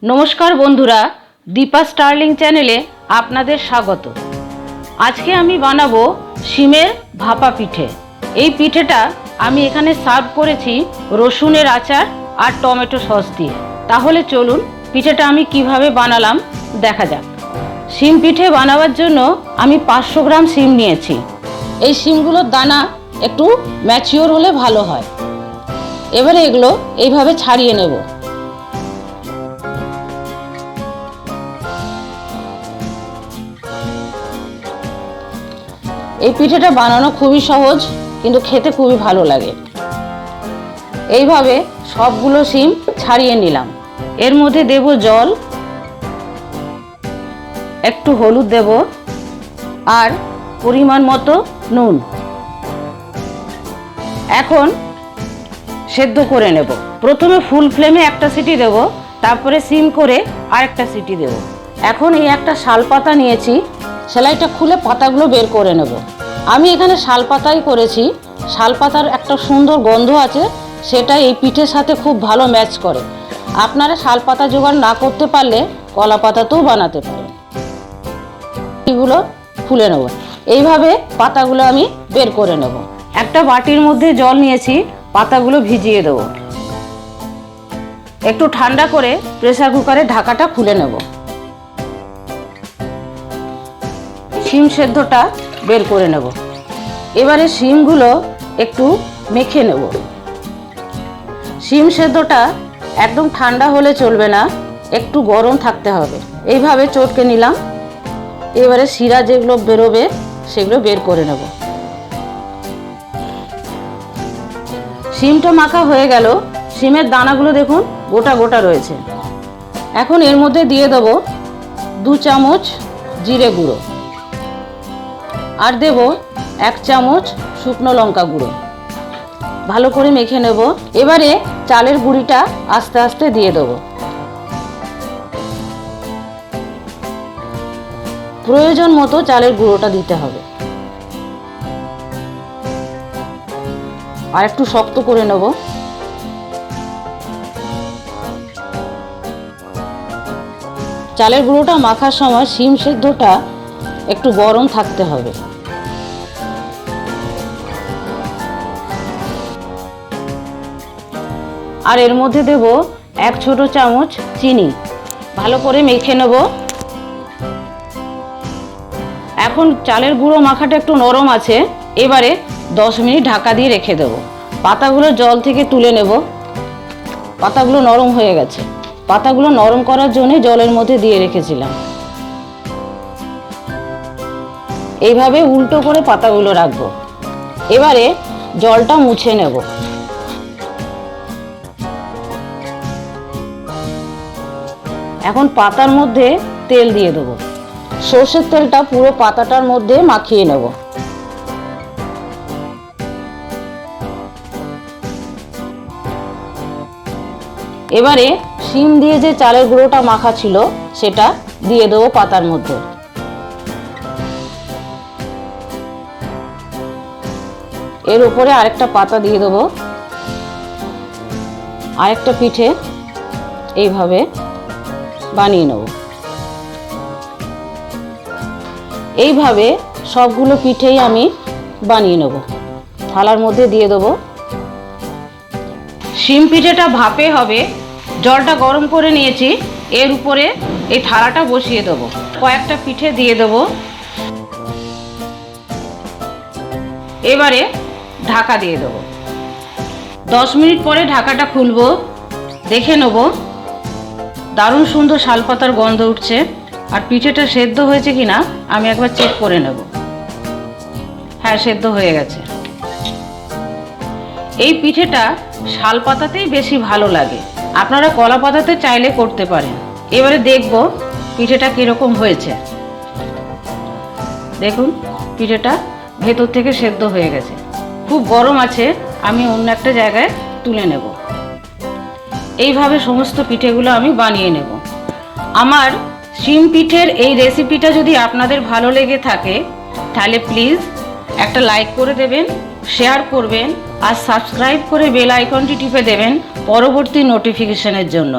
नमस्कार बंधुरा दीपा स्टार्लिंग चैनेले आपनादेर स्वागत। आज के आमी बानाबो शीमेर भापा पिठे। এই পিঠেটা আমি এখানে সার্ভ করেছি রসুনের আচার আর টমেটো সস দিয়ে। তাহলে চলুন পিঠেটা আমি কিভাবে বানালাম দেখা যাক। শিম পিঠে বানাবার জন্য আমি 500 গ্রাম শিম নিয়েছি। এই শিমগুলোর দানা একটু ম্যাচিওর হলে ভালো হয়। এবারে এগুলো এইভাবে ছাড়িয়ে নেব। এই পিঠেটা বানানো খুবই সহজ কিন্তু খেতে খুবই ভালো লাগে। এইভাবে সবগুলো শিম ছাড়িয়ে নিলাম। এর মধ্যে দেব জল, একটু হলুদ দেব আর পরিমাণ মতো নুন। এখন সেদ্ধ করে নেব। প্রথমে ফুল ফ্লেমে একটা সিটি দেব, তারপরে সিম করে আরেকটা সিটি দেব। এখন এই একটা শাল পাতা নিয়েছি, সেলাইটা খুলে পাতাগুলো বের করে নেব। আমি এখানে শাল পাতাই করেছি। শাল পাতার একটা সুন্দর গন্ধ আছে, সেটা এই পিঠের সাথে খুব ভালো ম্যাচ করে। আপনারা শাল পাতা জোগাড় না করতে পারলে কলা পাতাতেও বানাতে পারেন। এগুলো খুলে নেব। এইভাবে পাতাগুলো আমি বের করে নেব। একটা বাটির মধ্যে জল নিয়েছি, পাতাগুলো ভিজিয়ে দেব। একটু ঠান্ডা করে প্রেসার কুকারে ঢাকাটা খুলে নেব। শিম সেদ্ধটা বের করে নেব। এবারে শিমগুলো একটু মেখে নেব। শিম সেদ্ধটা একদম ঠান্ডা হলে চলবে না, একটু গরম থাকতে হবে। এইভাবে চটকে নিলাম। এবারে শিরা যেগুলো বেরোবে সেগুলো বের করে নেব। শিমটা মাখা হয়ে গেল। শিমের দানাগুলো দেখুন গোটা গোটা রয়েছে। এখন এর মধ্যে দিয়ে দেব 2 চামচ জিরে গুঁড়ো আর দেব 1 চামচ শুকনো লঙ্কা গুঁড়ো। ভালো করে মেখে নেব। এবারে চালের গুঁড়িটা আস্তে আস্তে দিয়ে দেব। প্রয়োজন মতো চালের গুঁড়োটা দিতে হবে। আর একটু শক্ত করে নেব। চালের গুঁড়োটা মাখার সময় শিম সেদ্ধটা একটু গরম থাকতে হবে। আর এর মধ্যে দেব 1 ছোট চামচ চিনি। ভালো করে মেখে নেব। এখন চালের গুঁড়ো মাখাটা একটু নরম আছে। এবারে 10 মিনিট ঢাকা দিয়ে রেখে দেব। পাতাগুলো জল থেকে তুলে নেব। পাতাগুলো নরম হয়ে গেছে। পাতাগুলো নরম করার জন্য জলের মধ্যে দিয়ে রেখেছিলাম। এইভাবে উল্টো করে পাতাগুলো রাখবো। এবারে জলটা মুছে নেব। এখন পাতার মধ্যে তেল দিয়ে দেবো। সর্ষের তেলটা পুরো পাতাটার মধ্যে মাখিয়ে নেব। এবারে শিম দিয়ে যে চালের গুঁড়োটা মাখা ছিল সেটা দিয়ে দেবো পাতার মধ্যে। এর উপরে আরেকটা পাতা দিয়ে দেবো। আরেকটা পিঠে এইভাবে বানিয়ে নেব। এইভাবে সবগুলো পিঠেই আমি বানিয়ে নেব। থালার মধ্যে দিয়ে দেবো। শিম পিঠেটা ভাপে হবে। জলটা গরম করে নিয়েছি। এর উপরে এই থালাটা বসিয়ে দেবো। কয়েকটা পিঠে দিয়ে দেবো। এবারে ঢাকা দিয়ে দেবো। 10 মিনিট পরে ঢাকাটা খুলবো। দেখে নেব। দারুণ সুন্দর শালপাতার গন্ধ উঠছে। আর পিঠেটা সেদ্ধ হয়েছে কিনা আমি একবার চেক করে নেব। হ্যাঁ, সেদ্ধ হয়ে গেছে। এই পিঠেটা শালপাতাতেই বেশি ভালো লাগে। আপনারা কলা পাতাতে চাইলে করতে পারেন। এবারে দেখব পিঠেটা কিরকম হয়েছে। দেখুন পিঠেটা ভেতর থেকে সেদ্ধ হয়ে গেছে। খুব গরম আছে। আমি অন্য একটা জায়গায় তুলে নেব। এইভাবে সমস্ত পিঠেগুলো আমি বানিয়ে নেব। আমার শিম পিঠের এই রেসিপিটা যদি আপনাদের ভালো লেগে থাকে তাহলে প্লিজ একটা লাইক করে দেবেন, শেয়ার করবেন আর সাবস্ক্রাইব করে বেল আইকনটি টিপে দেবেন পরবর্তী নোটিফিকেশনের জন্য।